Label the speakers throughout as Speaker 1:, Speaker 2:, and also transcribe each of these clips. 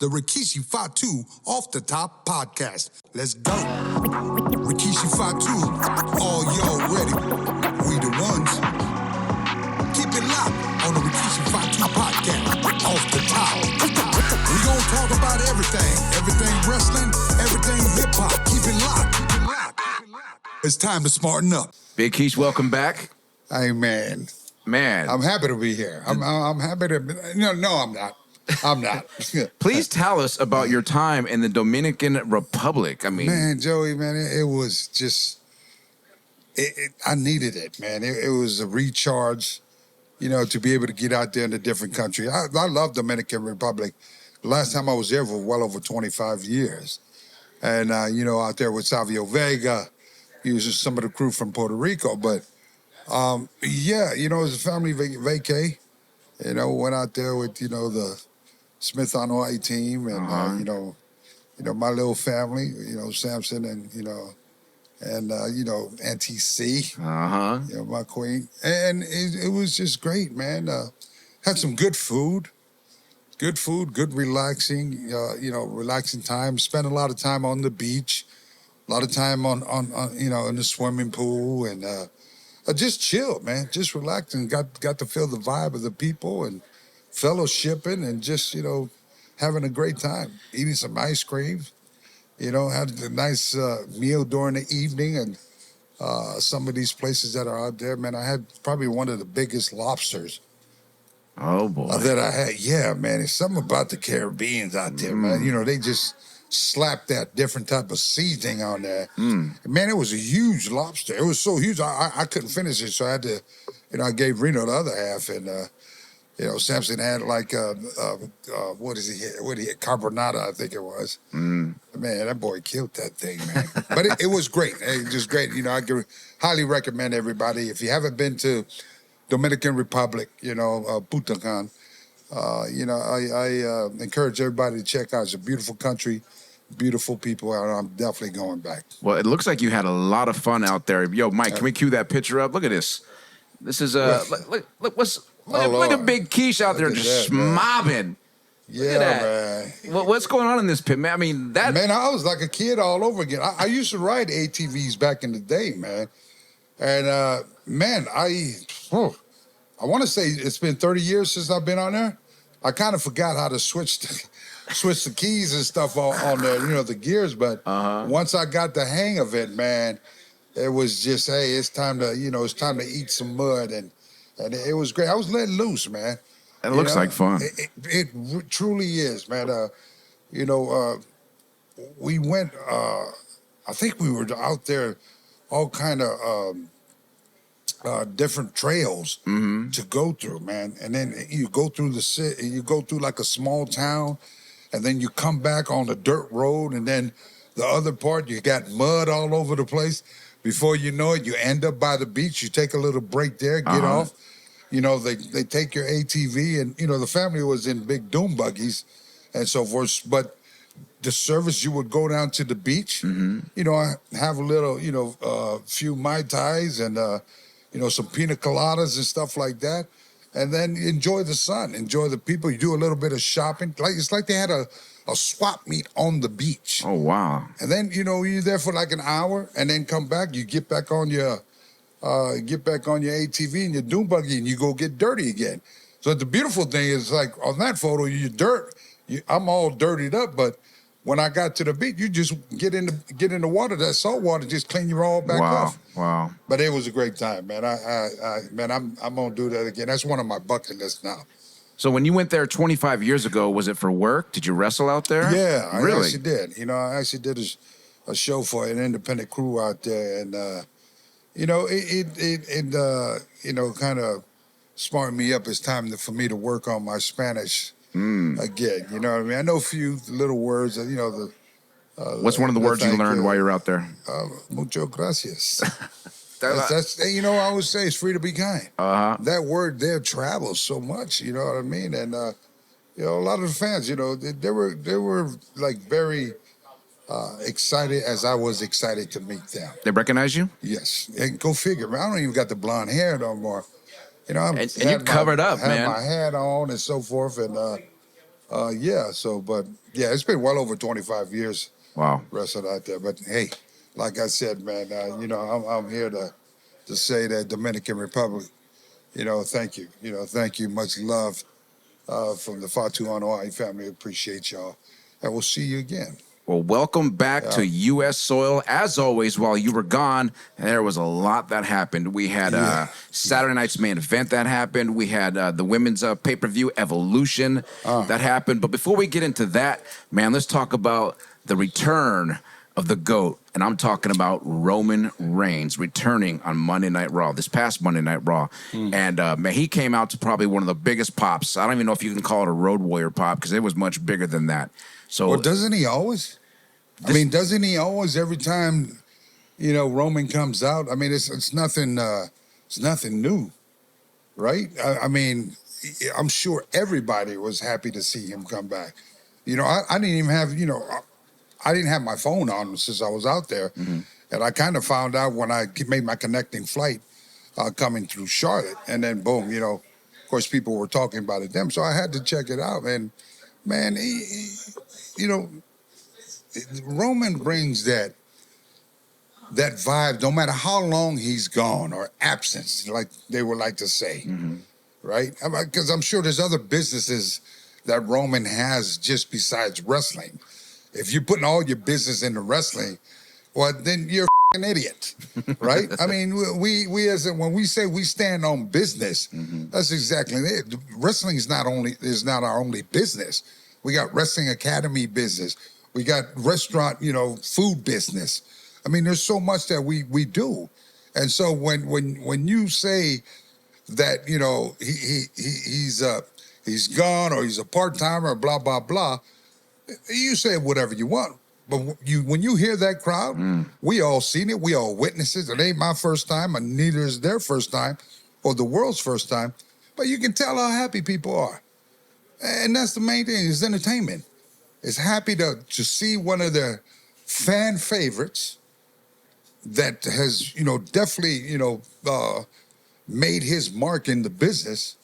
Speaker 1: the Rikishi Fatu Off the Top podcast. Let's go. Rikishi Fatu, all y'all ready? We the ones. Keep it locked on the Rikishi Fatu podcast. Off the Top. We gonna talk about everything wrestling, everything hip hop. Keep it locked. It's time to smarten up.
Speaker 2: Big Keish, welcome back.
Speaker 3: Hey, man. I'm happy to be here. I'm happy to be. No, I'm not. I'm not.
Speaker 2: Please tell us about your time in the Dominican Republic. I mean,
Speaker 3: man, Joey, man, it was just, I needed it, man. It was a recharge, to be able to get out there in a different country. I love Dominican Republic. The last time I was there for well over 25 years. And, out there with Savio Vega, he was just some of the crew from Puerto Rico. But, it was a family vacay. Went out there with, the Smith on White team and, my little family, Samson and, Auntie C, my queen. And it was just great, man. Had some good food, good relaxing, relaxing time. Spent a lot of time on the beach, a lot of time on in the swimming pool and just chilled, man. Just relaxed and got to feel the vibe of the people and fellowshipping and just, having a great time. Eating some ice cream, had a nice meal during the evening. And some of these places that are out there, man, I had probably one of the biggest lobsters.
Speaker 2: Oh, boy.
Speaker 3: That I had. Yeah, man. It's something about the Caribbeans out there, man. They just slap that different type of seasoning on there. Man, it was a huge lobster. It was so huge, I couldn't finish it, so I had to, I gave Reno the other half, and, Samson had like, what is he had? Carbonata, I think it was. Man, that boy killed that thing, man. But it was great. It was just great. I could highly recommend everybody, if you haven't been to Dominican Republic, Butacan, I encourage everybody to check out. It's a beautiful country, beautiful people, and I'm definitely going back.
Speaker 2: Well, it looks like you had a lot of fun out there. Yo, Mike, can we cue that picture up? Look at this. This is look at Big Keish out there just mobbing.
Speaker 3: Yeah,
Speaker 2: look at that. Man. What's going on in this pit, man? I mean,
Speaker 3: Man, I was like a kid all over again. I used to ride ATVs back in the day, man. And, man, I want to say it's been 30 years since I've been on there. I kind of forgot how to switch the keys and stuff on there, the gears. But once I got the hang of it, man, it was just, hey, it's time to eat some mud. And it was great. I was letting loose, man.
Speaker 2: It looks like fun.
Speaker 3: It truly is, man. We went, I think we were out there all kind of different trails to go through, man. And then you go through the city, you go through like a small town, and then you come back on the dirt road, and then the other part, you got mud all over the place. Before you know it, you end up by the beach. You take a little break there, get off. They take your ATV, and, the family was in big doom buggies and so forth. But the service, you would go down to the beach, have a little, few Mai Tais and, some pina coladas and stuff like that. And then enjoy the sun, enjoy the people. You do a little bit of shopping. It's like they had a swap meet on the beach.
Speaker 2: Oh, wow.
Speaker 3: And then, you're there for like an hour and then come back. You get back on your ATV and your dune buggy and you go get dirty again. So the beautiful thing is, like, on that photo, I'm all dirtied up, but when I got to the beach, you just get in the water, that salt water, just clean you all back off.
Speaker 2: Wow.
Speaker 3: But it was a great time, man. I'm gonna do that again. That's one of my bucket lists now.
Speaker 2: So when you went there 25 years ago, was it for work? Did you wrestle out there?
Speaker 3: Yeah, I
Speaker 2: really
Speaker 3: actually did. I actually did a show for an independent crew out there, and it kind of smartened me up. It's time for me to work on my Spanish again. You know what I mean? I know a few little words.
Speaker 2: What's one of the words you learned while you were out there?
Speaker 3: Mucho gracias. That's I always say it's free to be kind. That word there travels so much. You know what I mean? And a lot of the fans, they were like very excited as I was excited to meet them.
Speaker 2: They recognize you?
Speaker 3: Yes. And go figure, man. I don't even got the blonde hair no more.
Speaker 2: And you covered up, man.
Speaker 3: I had my hat on and so forth, and Yeah. So, but yeah, it's been well over 25 years
Speaker 2: Wow.
Speaker 3: wrestling out there. But hey, like I said, man, I'm here to say that Dominican Republic, thank you. Thank you. Much love from the Fatu Anoa'i family. Appreciate y'all. And we'll see you again.
Speaker 2: Well, welcome back
Speaker 3: Yeah.
Speaker 2: to U.S. soil. As always, while you were gone, there was a lot that happened. We had Saturday night's main event that happened. We had the women's pay-per-view Evolution that happened. But before we get into that, man, let's talk about the return of the GOAT. And I'm talking about Roman Reigns returning on Monday Night Raw, this past Monday Night Raw. And, man, he came out to probably one of the biggest pops. I don't even know if you can call it a Road Warrior pop because it was much bigger than that. So,
Speaker 3: Well, doesn't he always? Doesn't he always every time, Roman comes out? I mean, it's nothing new, right? I'm sure everybody was happy to see him come back. I didn't even have, I didn't have my phone on since I was out there. And I kind of found out when I made my connecting flight coming through Charlotte. And then boom, of course, people were talking about it then. So I had to check it out. And man, Roman brings that vibe no matter how long he's gone or absence, like they would like to say, right? Because I'm sure there's other businesses that Roman has just besides wrestling. If you're putting all your business into wrestling, well, then you're an idiot, right? I mean, when we say we stand on business, that's exactly it. Wrestling is not our only business. We got Wrestling Academy business. We got restaurant, food business. I mean, there's so much that we do, and so when you say that he's gone or he's a part timer, blah blah blah, you say whatever you want. But when you hear that crowd, we all seen it, we all witnesses. It ain't my first time, and neither is their first time, or the world's first time. But you can tell how happy people are, and that's the main thing. Is entertainment. It's happy to see one of their fan favorites that has, definitely, made his mark in the business.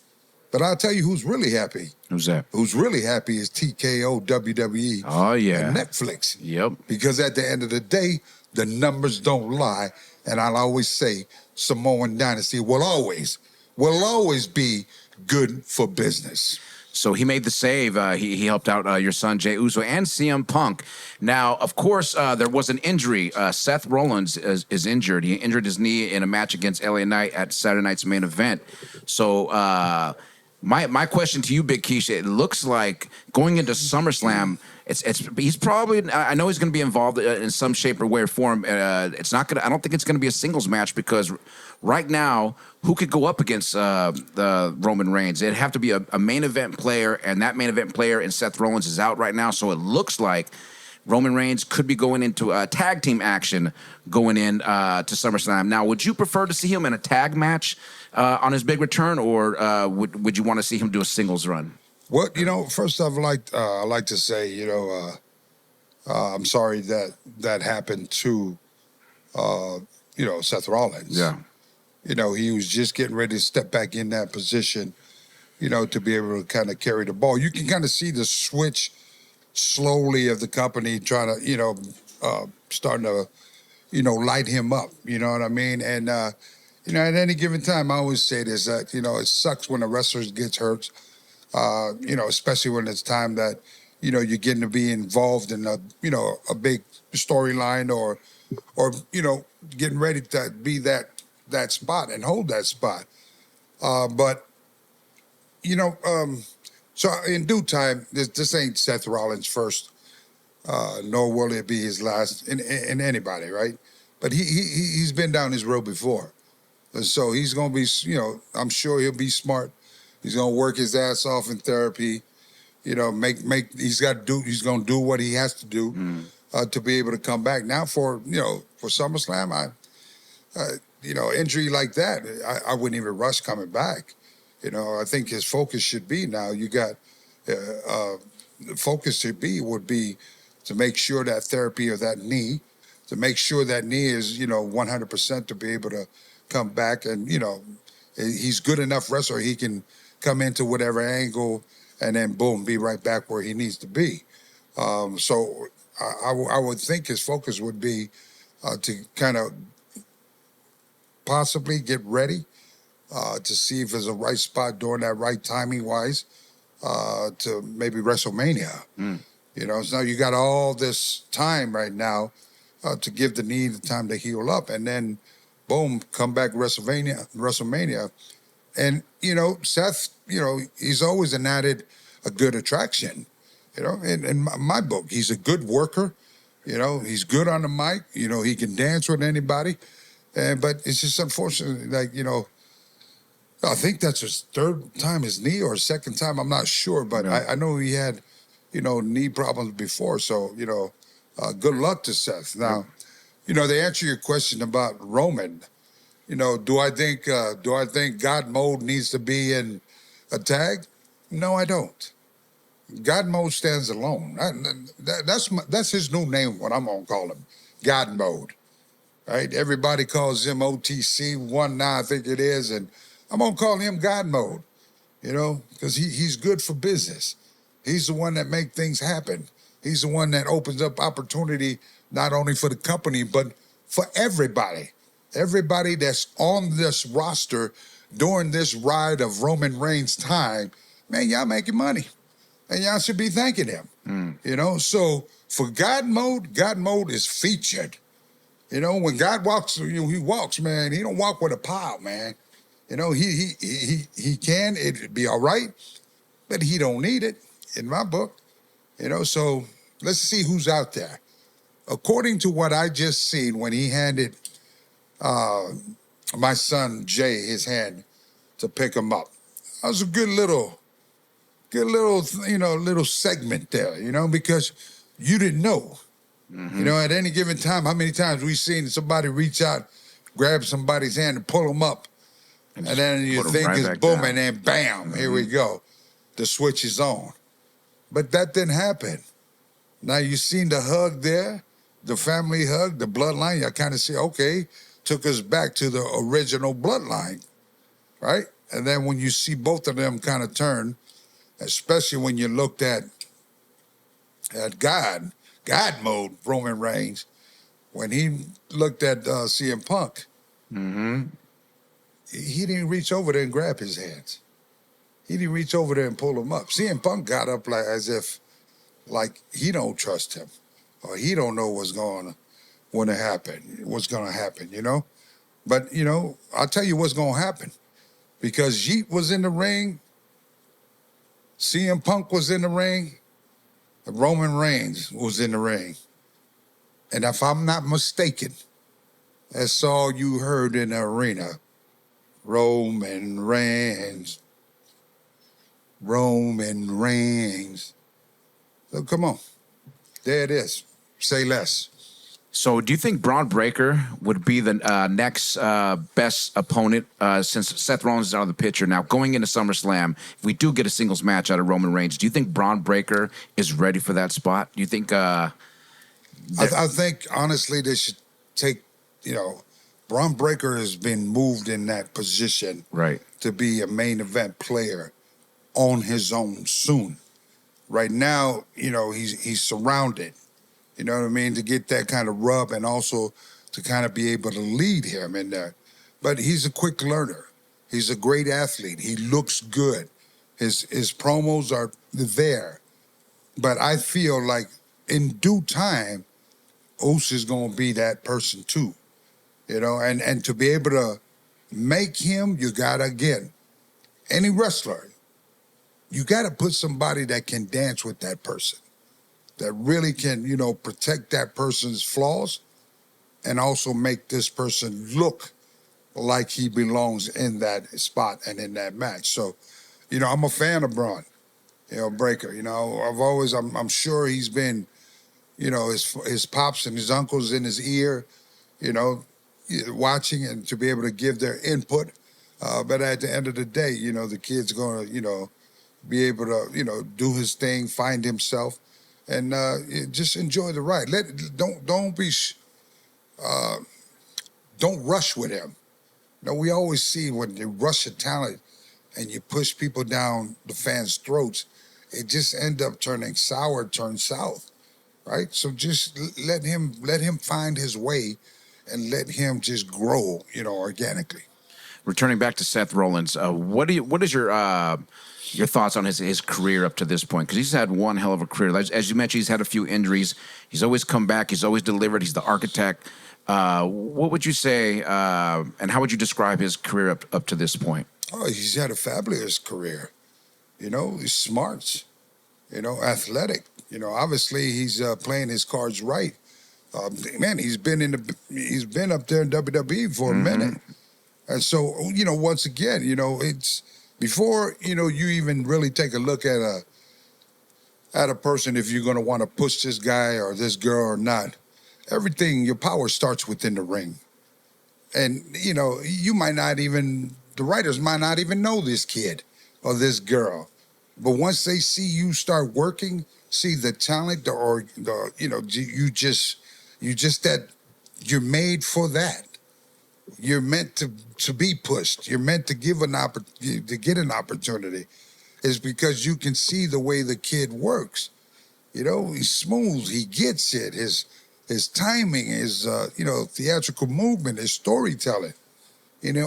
Speaker 3: But I'll tell you who's really happy.
Speaker 2: Who's that?
Speaker 3: Who's really happy is TKO, WWE,
Speaker 2: Oh, yeah.
Speaker 3: and Netflix.
Speaker 2: Yep.
Speaker 3: Because at the end of the day, the numbers don't lie. And I'll always say Samoan Dynasty will always be good for business.
Speaker 2: So he made the save. He helped out your son, Jey Uso, and CM Punk. Now, of course, there was an injury. Seth Rollins is injured. He injured his knee in a match against LA Knight at Saturday night's main event. So my question to you, Big Keisha, it looks like going into SummerSlam, he's probably, I know he's going to be involved in some shape or way or form. It's not going to, I don't think it's going to be a singles match because right now, who could go up against the Roman Reigns? It'd have to be a main event player, and that main event player in Seth Rollins is out right now. So it looks like Roman Reigns could be going into a tag team action going in to SummerSlam. Now, would you prefer to see him in a tag match on his big return, or would you want to see him do a singles run?
Speaker 3: Well, first off, I like to say, I'm sorry that happened to, Seth Rollins.
Speaker 2: Yeah.
Speaker 3: He was just getting ready to step back in that position, to be able to kind of carry the ball. You can kind of see the switch slowly of the company trying to, starting to, light him up. You know what I mean? And, at any given time, I always say this, that, it sucks when a wrestler gets hurt, especially when it's time that, you're getting to be involved in a big storyline or, getting ready to be that spot and hold that spot. But so in due time, this ain't Seth Rollins' first, nor will it be his last in anybody, right? But he's been down this road before. And so he's going to be, I'm sure he'll be smart. He's going to work his ass off in therapy, he's going to do what he has to do to be able to come back. Now for SummerSlam, injury like that, I wouldn't even rush coming back. I think his focus should be now. You got the focus would be to make sure that therapy of that knee, to make sure that knee is 100% to be able to come back, and he's good enough wrestler. He can come into whatever angle and then boom, be right back where he needs to be. So I would think his focus would be to kind of possibly get ready to see if it's the right spot during that right timing wise to maybe WrestleMania. You know, so you got all this time right now to give the knee the time to heal up, and then boom, come back WrestleMania, and you know Seth, you know he's always a good attraction. You know, in my book, he's a good worker. You know, he's good on the mic. You know, he can dance with anybody, but it's just unfortunate, like you know. I think that's his third time his knee or second time. I'm not sure, but I know he had, you know, knee problems before. So, you know, good luck to Seth. Now, you know, to answer your question about Roman, you know, do I think God Mode needs to be in a tag? No, I don't. God Mode stands alone. That's his new name. What I'm gonna call him, God Mode. Right? Everybody calls him OTC one now, I think it is, and I'm gonna call him God Mode. You know, because he's good for business. He's the one that make things happen. He's the one that opens up opportunity not only for the company but for everybody. Everybody that's on this roster during this ride of Roman Reigns' time, man, y'all making money, and y'all should be thanking him. You know, so for God Mode is featured. You know, when God walks, you know, he walks, man. He don't walk with a pile, man. You know, he can, it'd be all right, but he don't need it in my book. You know, so let's see who's out there. According to what I just seen when he handed my son Jay his hand to pick him up, that was a good little, you know, little segment there, you know, because you didn't know. You know, at any given time, how many times we've seen somebody reach out, grab somebody's hand and pull them up, and then you think
Speaker 2: right
Speaker 3: it's
Speaker 2: back
Speaker 3: boom,
Speaker 2: down.
Speaker 3: and then bam, here we go. The switch is on. But that didn't happen. Now you seen the hug there, the family hug, the bloodline. You kind of see, okay, took us back to the original bloodline, right? And then when you see both of them kind of turn, especially when you looked at God Mode, Roman Reigns, when he looked at CM Punk, he didn't reach over there and grab his hands. He didn't reach over there and pull him up. CM Punk got up like as if like he don't trust him or he don't know what's going to happen, you know? But, you know, I'll tell you what's going to happen because Yeet was in the ring, CM Punk was in the ring, Roman Reigns was in the ring. And if I'm not mistaken, that's all you heard in the arena. Roman Reigns. Roman Reigns. So come on. There it is. Say less.
Speaker 2: So, do you think Braun Breaker would be the next best opponent since Seth Rollins is out of the picture now? Going into SummerSlam, if we do get a singles match out of Roman Reigns, do you think Braun Breaker is ready for that spot? Do you think?
Speaker 3: I think honestly they should take. You know, Braun Breaker has been moved in that position
Speaker 2: Right.
Speaker 3: to be a main event player on his own soon. Right now, you know, he's surrounded. You know what I mean? To get that kind of rub and also to kind of be able to lead him in there. But he's a quick learner. He's a great athlete. He looks good. His promos are there. But I feel like in due time, Oos is going to be that person too. You know, and to be able to make him, you got to, again, any wrestler, you got to put somebody that can dance with that person, that really can, you know, protect that person's flaws and also make this person look like he belongs in that spot and in that match. So, you know, I'm a fan of Braun, you know, Breaker. You know, I'm sure he's been, you know, his pops and his uncles in his ear, you know, watching and to be able to give their input. But at the end of the day, you know, the kid's going to, you know, be able to, you know, do his thing, find himself, and just enjoy the ride. Don't rush with him. You know, we always see when you rush a talent and you push people down the fans' throats, it just end up turning sour, turn south, right? So just let him find his way, and let him just grow, organically.
Speaker 2: Returning back to Seth Rollins, what is your thoughts on his career up to this point? Because he's had one hell of a career. As you mentioned, he's had a few injuries. He's always come back. He's always delivered. He's the architect. What would you say, and how would you describe his career up to this point?
Speaker 3: Oh, he's had a fabulous career. He's smart. Athletic. Obviously he's playing his cards right. Man, he's been up there in WWE for a minute. And so, once again, it's before, you even really take a look at a person, if you're going to want to push this guy or this girl or not. Everything, your power starts within the ring. And, the writers might not even know this kid or this girl. But once they see you start working, see the talent, you're made for that. You're meant to be pushed. You're meant to get an opportunity. It's because you can see the way the kid works. He's smooth. He gets it. His timing, his theatrical movement, his storytelling.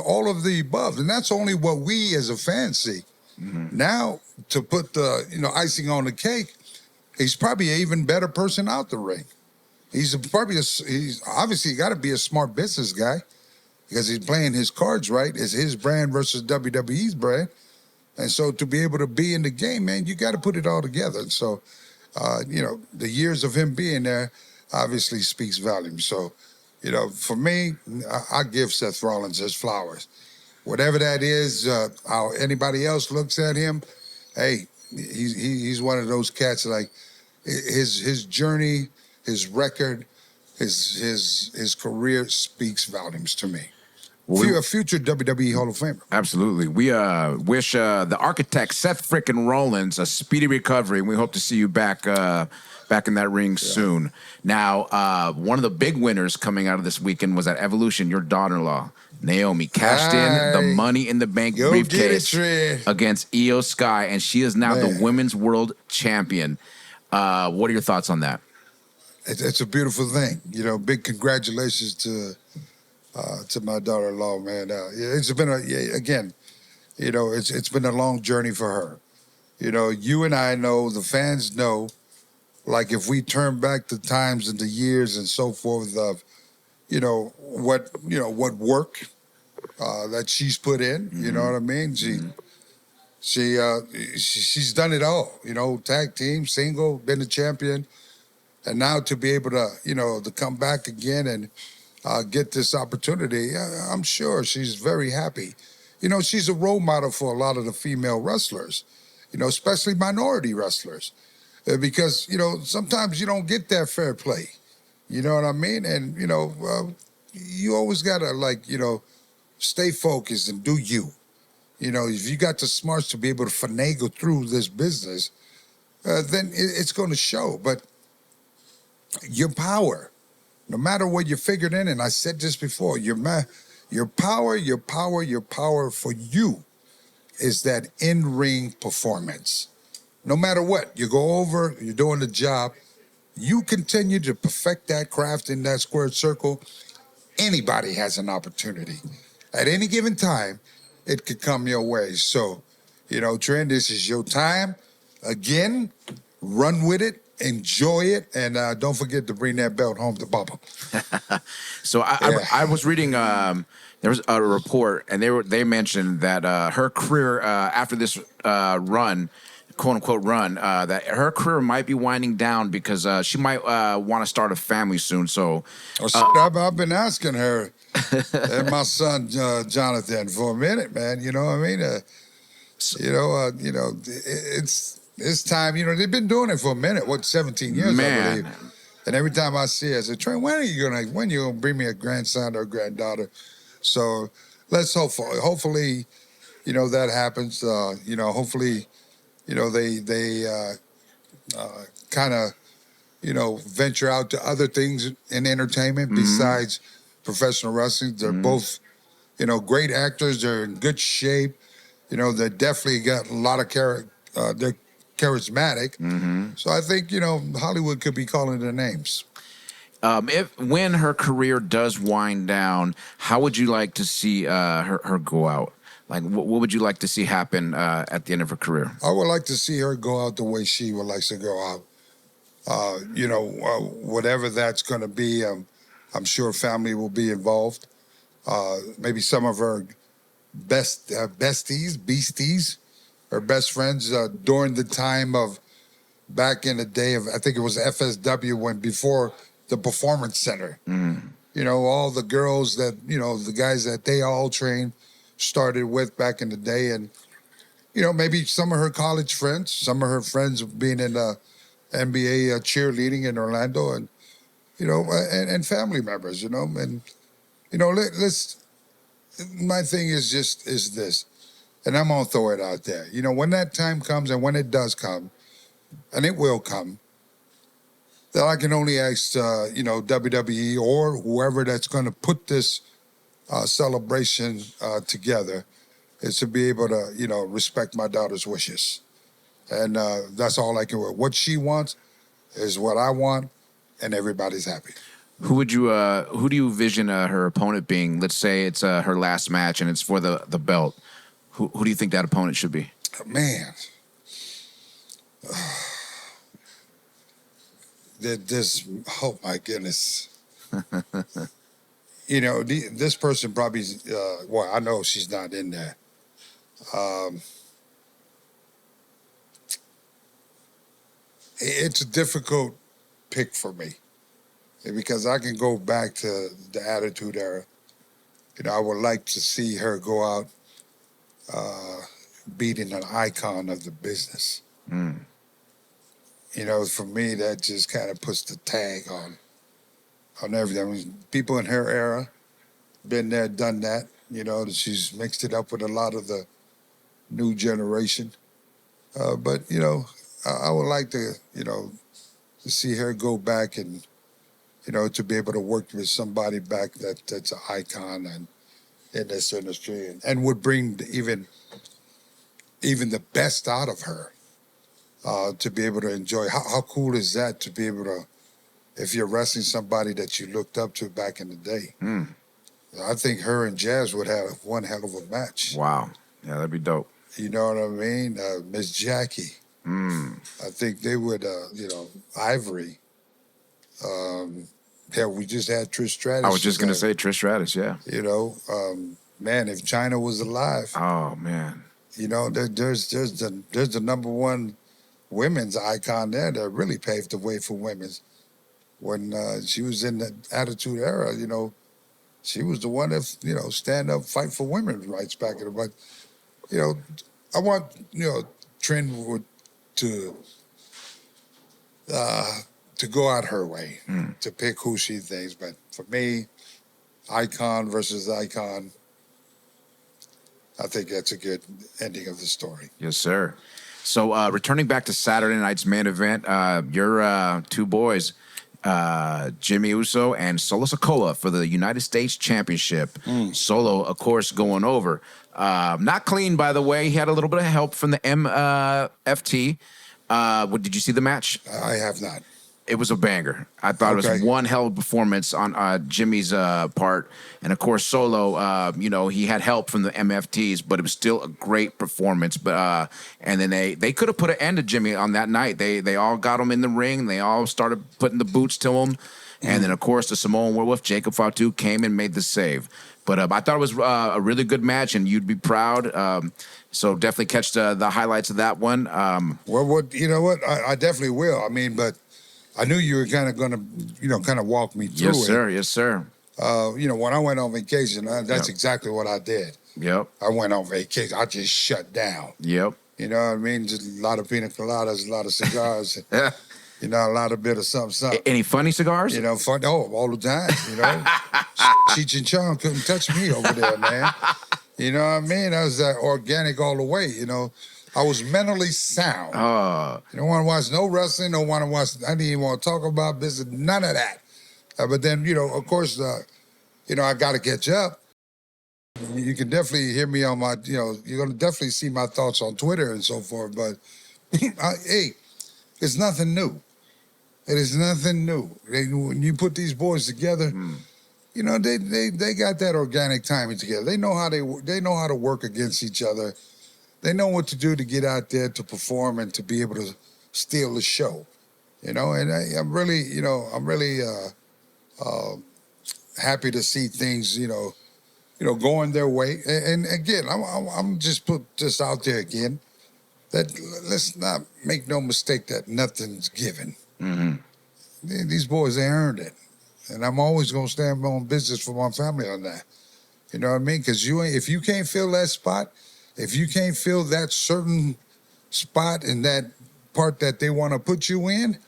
Speaker 3: All of the above, and that's only what we as a fan see. Now, to put the icing on the cake, he's probably an even better person out the ring. He's obviously got to be a smart business guy, because he's playing his cards right. It's his brand versus WWE's brand. And so to be able to be in the game, man, you got to put it all together. And so, the years of him being there obviously speaks volumes. So, for me, I give Seth Rollins his flowers. Whatever that is, how anybody else looks at him, hey, he's one of those cats, like his journey, his record, his career speaks volumes to me. A future WWE Hall of Famer.
Speaker 2: Absolutely. We wish the architect, Seth frickin' Rollins, a speedy recovery, and we hope to see you back in that ring soon. Now, one of the big winners coming out of this weekend was at Evolution. Your daughter-in-law, Naomi, cashed in the Money in the Bank briefcase against Io Sky, and she is now the Women's World Champion. What are your thoughts on that?
Speaker 3: It's a beautiful thing. Big congratulations to my daughter-in-law, man. It's been it's been a long journey for her. You and I know, the fans know, like if we turn back the times and the years and so forth of, what work that she's put in. You know what I mean? She's done it all. Tag team, single, been a champion, and now to be able to, to come back again and get this opportunity, I'm sure she's very happy. She's a role model for a lot of the female wrestlers, especially minority wrestlers, because, sometimes you don't get that fair play. You know what I mean? And, you always got to, stay focused and do you. If you got the smarts to be able to finagle through this business, then it's going to show. But your power, no matter what you're figured in, and I said this before, your power for you is that in-ring performance. No matter what, you go over, you're doing the job, you continue to perfect that craft in that squared circle, anybody has an opportunity. At any given time, it could come your way. So, Trent, this is your time. Again, run with it. Enjoy it, and don't forget to bring that belt home to Bubba.
Speaker 2: So I was reading. There was a report, and they mentioned that her career after this run, quote unquote run, that her career might be winding down because she might want to start a family soon. So,
Speaker 3: I've been asking her and my son Jonathan for a minute, man. You know what I mean? It's time. They've been doing it for a minute. 17 years, I believe. And every time I see her, I say, Trent, when you gonna bring me a grandson or a granddaughter? So let's hopefully, that happens. Hopefully, they kind of, venture out to other things in entertainment besides professional wrestling. They're both, great actors. They're in good shape. They definitely got a lot of character. They're charismatic. So I think, Hollywood could be calling their names.
Speaker 2: When her career does wind down, how would you like to see her go out? Like, what would you like to see happen at the end of her career?
Speaker 3: I would like to see her go out the way she would like to go out. Whatever that's going to be, I'm sure family will be involved. Maybe some of her beasties, her best friends during the time of back in the day of, I think it was FSW when before the Performance Center. All the girls that, the guys that they all trained, started with back in the day. And, maybe some of her college friends, some of her friends being in the NBA cheerleading in Orlando and, and family members, and, let's, my thing is this, and I'm going to throw it out there. When that time comes and when it does come, and it will come, that I can only ask, WWE or whoever that's going to put this celebration together is to be able to, respect my daughter's wishes. And that's all I can do. What she wants is what I want, and everybody's happy.
Speaker 2: Who do you vision her opponent being? Let's say it's her last match and it's for the belt. Who do you think that opponent should be?
Speaker 3: Man. Oh my goodness. This person probably, I know she's not in there. It's a difficult pick for me because I can go back to the Attitude Era. I would like to see her go out beating an icon of the business. For me, that just kind of puts the tag on everything. I mean, people in her era, been there, done that. She's mixed it up with a lot of the new generation. But, I would like to, to see her go back and, to be able to work with somebody back that's an icon and in this industry and would bring even the best out of her to be able to enjoy. How cool is that to be able to, if you're wrestling somebody that you looked up to back in the day? I think her and Jazz would have one hell of a match.
Speaker 2: Wow. Yeah, that'd be dope.
Speaker 3: You know what I mean? Miss Jackie. I think they would, Ivory. We just had Trish Stratus.
Speaker 2: I was just going to say Trish Stratus, yeah.
Speaker 3: Man, if China was alive.
Speaker 2: Oh, man.
Speaker 3: There's the number one women's icon there that really paved the way for women's. When she was in the Attitude Era, she was the one that, stand up, fight for women's rights back in the day. But, I want, Trent to go out her way, to pick who she thinks. But for me, icon versus icon, I think that's a good ending of the story.
Speaker 2: Yes, sir. So returning back to Saturday night's main event, your two boys, Jimmy Uso and Solo Sikoa for the United States Championship. Solo, of course, going over. Not clean, by the way. He had a little bit of help from the MFT. Did you see the match?
Speaker 3: I have not.
Speaker 2: It was a banger. I thought it was one hell of a performance on Jimmy's part. And, of course, Solo, he had help from the MFTs, but it was still a great performance. But and then they could have put an end to Jimmy on that night. They all got him in the ring. They all started putting the boots to him. And then, of course, the Samoan Werewolf, Jacob Fatu, came and made the save. But I thought it was a really good match, and you'd be proud. So definitely catch the highlights of that one.
Speaker 3: You know what? I definitely will. I mean, but I knew you were kind of going to, kind of walk me through it.
Speaker 2: Yes, sir. Yes, sir.
Speaker 3: When I went on vacation, that's exactly what I did.
Speaker 2: Yep.
Speaker 3: I went on vacation. I just shut down.
Speaker 2: Yep.
Speaker 3: You know what I mean? Just a lot of pina coladas, a lot of cigars.
Speaker 2: Yeah.
Speaker 3: A lot of bit of something.
Speaker 2: Any funny cigars?
Speaker 3: Fun. Oh, all the time. Cheech and Chong couldn't touch me over there, man. You know what I mean? I was organic all the way. I was mentally sound. You don't want to watch no wrestling. Don't want to watch. I didn't even want to talk about business. None of that. But then, of course, I got to catch up. You can definitely hear me on my. You're going to definitely see my thoughts on Twitter and so forth. But Hey, it's nothing new. It is nothing new. When you put these boys together, you know they got that organic timing together. They know how they know how to work against each other. They know what to do to get out there to perform and to be able to steal the show. You know, and I'm really, happy to see things, going their way. And again, I'm just put this out there again that let's not make no mistake that nothing's given. These boys, they earned it, and I'm always gonna stand on business for my family on that. You know what I mean? Because if you can't fill that spot, if you can't fill that certain spot in that part that they want to put you in,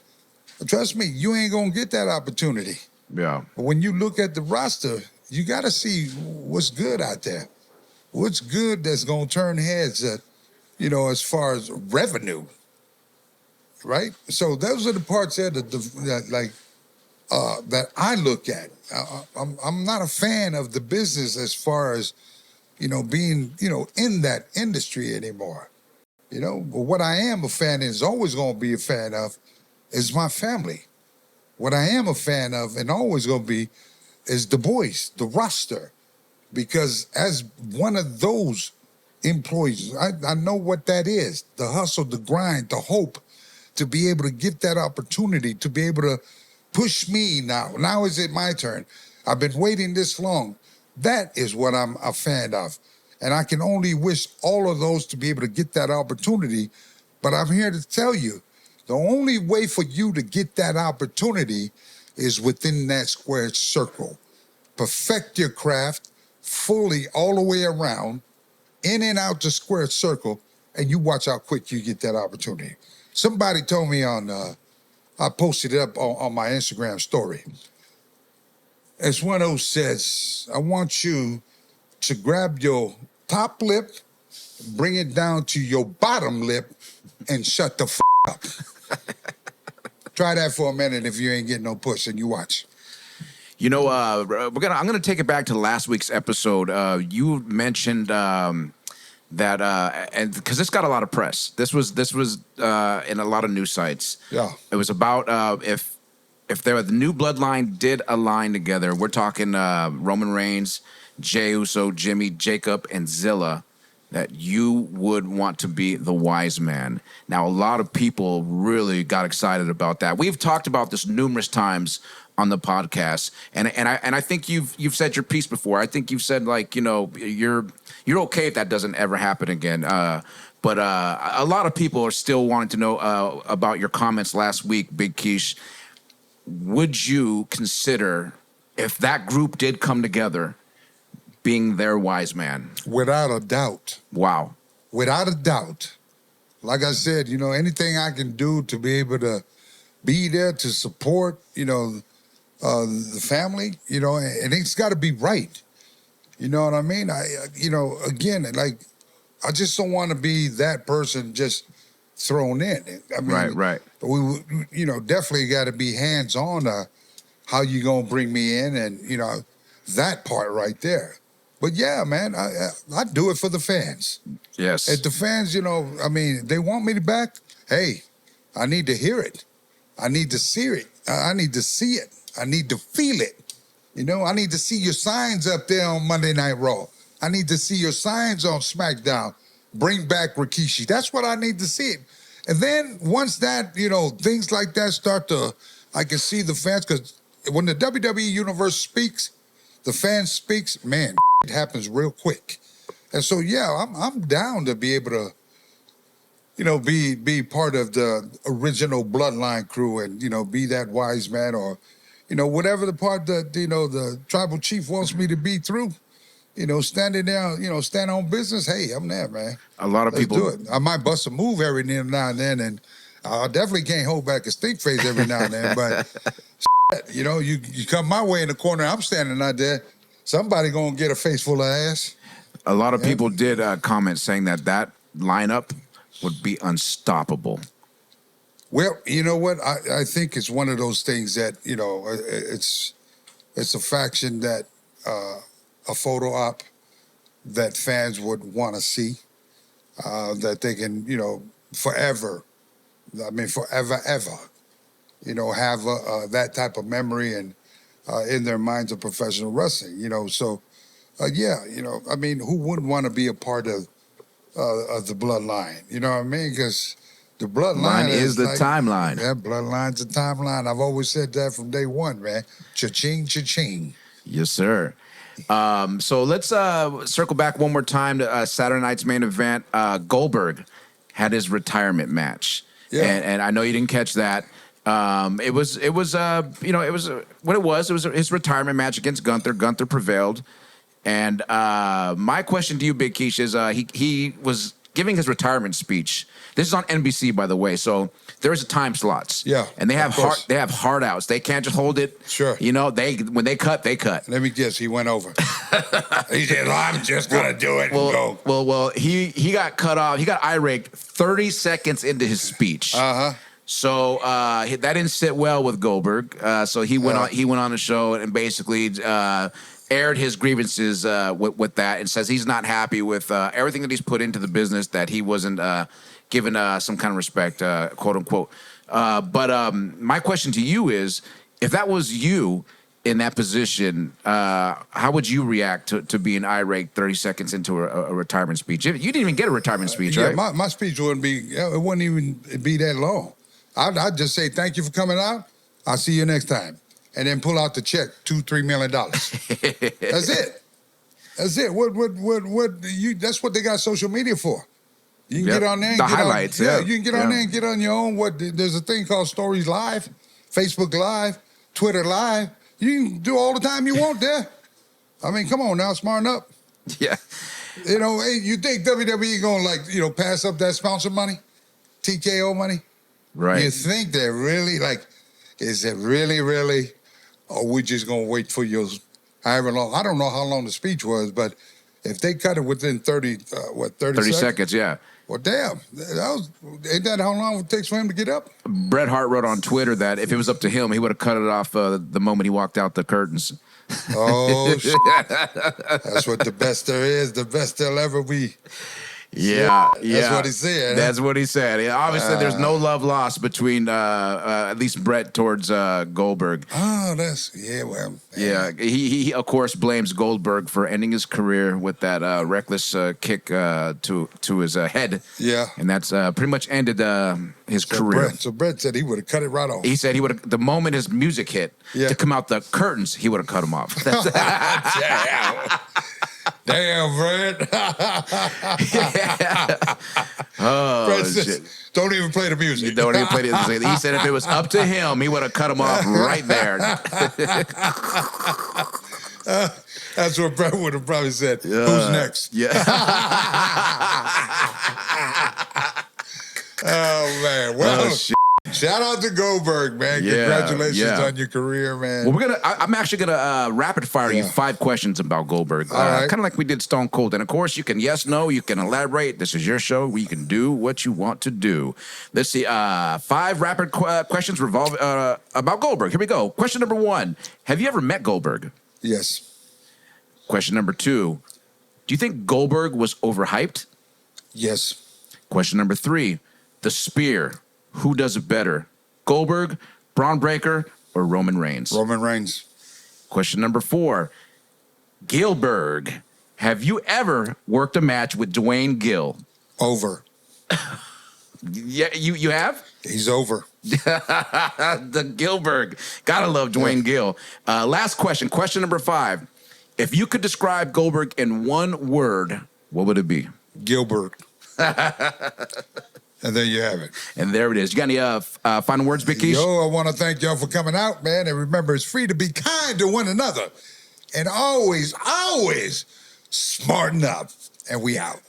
Speaker 3: trust me, you ain't gonna get that opportunity.
Speaker 2: Yeah.
Speaker 3: But when you look at the roster, you got to see what's good out there. What's good that's gonna turn heads that, as far as revenue, right? So those are the parts there that I look at. I'm not a fan of the business as far as being in that industry anymore. But what I am a fan is always going to be a fan of is my family. What I am a fan of and always going to be is the boys, the roster, because as one of those employees, I know what that is: the hustle, the grind, the hope to be able to get that opportunity, to be able to push me now. Now is it my turn? I've been waiting this long. That is what I'm a fan of. And I can only wish all of those to be able to get that opportunity. But I'm here to tell you, the only way for you to get that opportunity is within that square circle. Perfect your craft fully all the way around, in and out the square circle, and you watch how quick you get that opportunity. Somebody told me I posted it up on my Instagram story. It's one who says, I want you to grab your top lip, bring it down to your bottom lip, and shut the up. Try that for a minute if you ain't getting no push, and you watch.
Speaker 2: I'm gonna take it back to last week's episode. You mentioned that and because this got a lot of press. This was in a lot of news sites.
Speaker 3: Yeah.
Speaker 2: It was about if the new bloodline did align together. We're talking Roman Reigns, Jey Uso, Jimmy, Jacob, and Zilla. That you would want to be the wise man. Now, a lot of people really got excited about that. We've talked about this numerous times on the podcast, and I think you've said your piece before. I think you've said you're okay if that doesn't ever happen again. But a lot of people are still wanting to know about your comments last week, Big Keish. Would you consider, if that group did come together, being their wise man?
Speaker 3: Without a doubt.
Speaker 2: Wow.
Speaker 3: Without a doubt. Like I said, anything I can do to be able to be there to support, the family, and it's got to be right. You know what I mean? Again, like, I just don't want to be that person just thrown in. I mean,
Speaker 2: Right.
Speaker 3: We definitely got to be hands on how you gonna bring me in, and that part right there. But yeah, man, I do it for the fans.
Speaker 2: Yes.
Speaker 3: If the fans, they want me to back, hey, I need to hear it. I need to see it. I need to see it. I need to feel it. I need to see your signs up there on Monday Night Raw. I need to see your signs on SmackDown. Bring back Rikishi. That's what I need to see. And then once that, things like that I can see the fans, because when the WWE Universe speaks, the fans speaks, man, it happens real quick. And so, yeah, I'm down to be able to, be part of the original Bloodline crew and, be that wise man, or, whatever the part that, the tribal chief wants me to be through, standing down, stand on business. Hey, I'm there, man.
Speaker 2: A lot of
Speaker 3: Let's
Speaker 2: people
Speaker 3: do it. I might bust a move every now and then, and I definitely can't hold back a stink face every now and then, but you come my way in the corner, I'm standing out there, somebody gonna get a face full of ass.
Speaker 2: A lot of people did comment saying that lineup would be unstoppable.
Speaker 3: Well, you know what? I think it's one of those things that, it's a faction that, a photo op that fans would want to see, that they can, forever I mean, forever, ever. You know, have that type of memory and in their minds of professional wrestling. You know, so yeah, you know, I mean, who wouldn't want to be a part of the bloodline? You know what I mean? Because the bloodline
Speaker 2: Line is the
Speaker 3: like,
Speaker 2: timeline.
Speaker 3: Yeah, bloodline's the timeline. I've always said that from day one, man. Cha-ching, cha-ching.
Speaker 2: Yes, sir. So let's circle back one more time to Saturday night's main event. Goldberg had his retirement match,
Speaker 3: Yeah.
Speaker 2: and I know you didn't catch that. It was what it was. It was his retirement match against Gunther. Gunther prevailed, and my question to you, Big Keish, is he was giving his retirement speech. This is on NBC, by the way, so there's time slots.
Speaker 3: Yeah,
Speaker 2: and they have
Speaker 3: of course.
Speaker 2: hard outs. They can't just hold it.
Speaker 3: Sure.
Speaker 2: You know, when they cut, they cut.
Speaker 3: Let me guess, he went over. He said, I'm just going to do it and go.
Speaker 2: Well, he got cut off. He got irate 30 seconds into his speech.
Speaker 3: Uh-huh.
Speaker 2: So that didn't sit well with Goldberg. So he went on the show and basically aired his grievances with that, and says he's not happy with everything that he's put into the business, that he wasn't given some kind of respect, quote unquote. But my question to you is, if that was you in that position, how would you react to being irate 30 seconds into a retirement speech? You didn't even get a retirement speech, right?
Speaker 3: Yeah, my speech wouldn't even be that long. I'd just say, thank you for coming out. I'll see you next time. And then pull out the check, $2-3 million. That's it. That's it. That's what they got social media for. You can get on there and
Speaker 2: the
Speaker 3: get
Speaker 2: highlights.
Speaker 3: on, you can get on there and get on your own. There's a thing called Stories Live, Facebook Live, Twitter Live. You can do all the time you want there. I mean, come on now, smarten up.
Speaker 2: Yeah.
Speaker 3: You know, hey, you think WWE gonna pass up that sponsor money, TKO money?
Speaker 2: Right.
Speaker 3: You think they're really is it really, or we just gonna wait for your however long? I don't know how long the speech was, but if they cut it within 30
Speaker 2: seconds, yeah.
Speaker 3: Well, damn, ain't that how long it takes for him to get up?
Speaker 2: Bret Hart wrote on Twitter that if it was up to him, he would have cut it off the moment he walked out the curtains.
Speaker 3: Oh, shit. That's what the best there is, the best there'll ever be.
Speaker 2: Yeah.
Speaker 3: That's what he said.
Speaker 2: That's what he said. Yeah, obviously, there's no love lost between at least Bret towards Goldberg.
Speaker 3: Oh, well.
Speaker 2: Yeah, he of course blames Goldberg for ending his career with that reckless kick to his head.
Speaker 3: Yeah,
Speaker 2: and that's pretty much ended his career.
Speaker 3: So Bret said he would have cut it right off.
Speaker 2: He said he would have, the moment his music hit to come out the curtains, he would have cut him off.
Speaker 3: Damn, Bret.
Speaker 2: Oh,
Speaker 3: Bret says, don't even play the music.
Speaker 2: Don't even play the music. He said if it was up to him, he would have cut him off right there.
Speaker 3: That's what Bret would have probably said. Who's next?
Speaker 2: Yeah.
Speaker 3: Oh, man. Well, shout out to Goldberg, man. Congratulations on your career, man.
Speaker 2: Well, I'm actually gonna rapid fire you 5 questions about Goldberg,
Speaker 3: right.
Speaker 2: kind of like we did Stone Cold. And of course, you can yes, no, you can elaborate. This is your show where you can do what you want to do. Let's see, 5 rapid questions about Goldberg. Here we go. Question number 1: have you ever met Goldberg?
Speaker 3: Yes.
Speaker 2: Question number 2: do you think Goldberg was overhyped?
Speaker 3: Yes.
Speaker 2: Question number 3: the spear. Who does it better, Goldberg, Braun Breaker, or Roman Reigns?
Speaker 3: Roman Reigns.
Speaker 2: Question number 4: Gilberg. Have you ever worked a match with Dwayne Gill?
Speaker 3: Over.
Speaker 2: Yeah, you have?
Speaker 3: He's over.
Speaker 2: The Gilberg. Gotta love Dwayne Gill. Last question. Question number 5: if you could describe Goldberg in one word, what would it be?
Speaker 3: Gilbert. And there you have it.
Speaker 2: And there it is. You got any final words, Big Keish?
Speaker 3: Yo, I want to thank y'all for coming out, man. And remember, it's free to be kind to one another. And always, always smarten up. And we out.